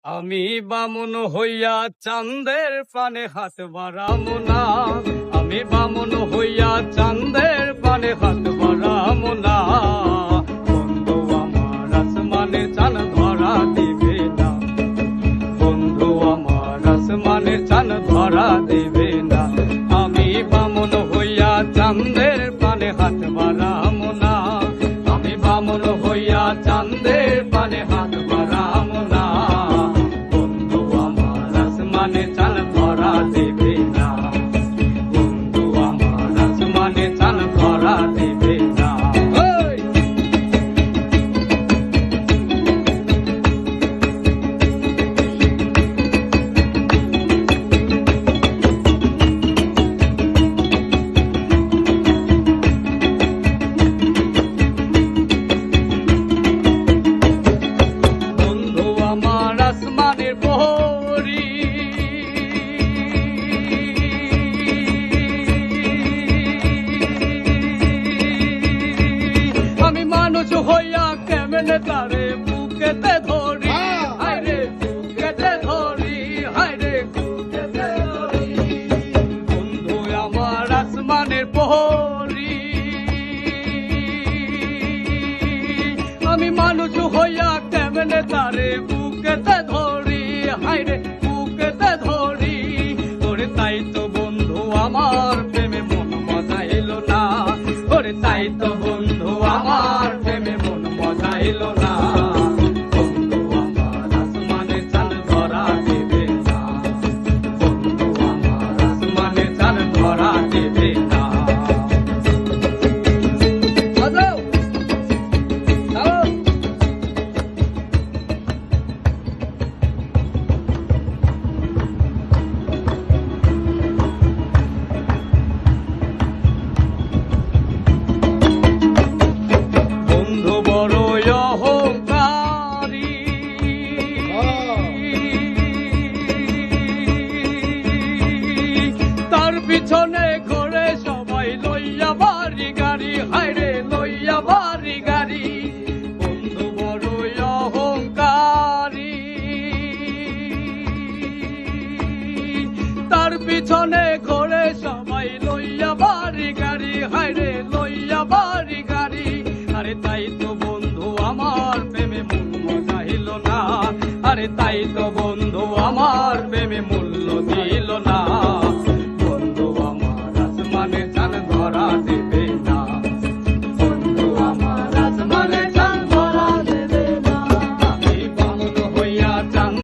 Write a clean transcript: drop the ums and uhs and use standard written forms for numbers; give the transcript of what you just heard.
আমি বামুন হইয়া চাঁদের পানে হাত বাড়ামো না। আমি বামুন হইয়া চাঁদের পানে হাত বাড়ামো না। বন্ধু আমার আসমানে চাঁদ ধরা দিবে না। বন্ধু আমার আসমানে চাঁদ ধরা দিবে না। আমি বামুন হইয়া চাঁদের পানে হাত বাড়ামো না। আমি বামুন হইয়া চাঁদের পানে হাত বাড়ামো না। আসমানে চাঁদ ধরা দেবে না। বন্ধু আমার আসমানে চাঁদ ধরা দেবে না। বন্ধু আমার আসমানের প্রহরী, আমি মানুষ হইয়া কেমনে তারে বুকেতে ধরি। হায়রে বুকেতে ধরি, হায়রে বুকেতে ধরি। বন্ধু আমার আসমানের প্রহরী, আমি মানুষ হইয়া কেমনে তারে বুকেতে ধরি। হায়রে বুকেতে ধরি। ওরে তাই তো বন্ধু আমার প্রেমে মন মজাইল না। ওরে তাই তো বন্ধু আমার প্রেমে মন মজাইল না। বন্ধু আমার আসমানে চাঁদ ধরা দেবে না। বন্ধু আমার আসমানে চাঁদ ধরা দেবে না। বন্ধু বড় অহংকারী, তার পিছনে ঘোরে সবাই লইয়া বাড়ি গাড়ি। হায়রে লইয়া বাড়ি গাড়ি। বন্ধু বড় অহংকারী, তার পিছনে ঘোরে সবাই লইয়া বাড়ি গাড়ি। হায়রে লইয়া বাড়ি গাড়ি। আরে তাই তো বন্ধু আমার প্রেমে মূল্য চাইল না। আরে তাই তো বন্ধু আমার প্রেমে মূল্য দিল না।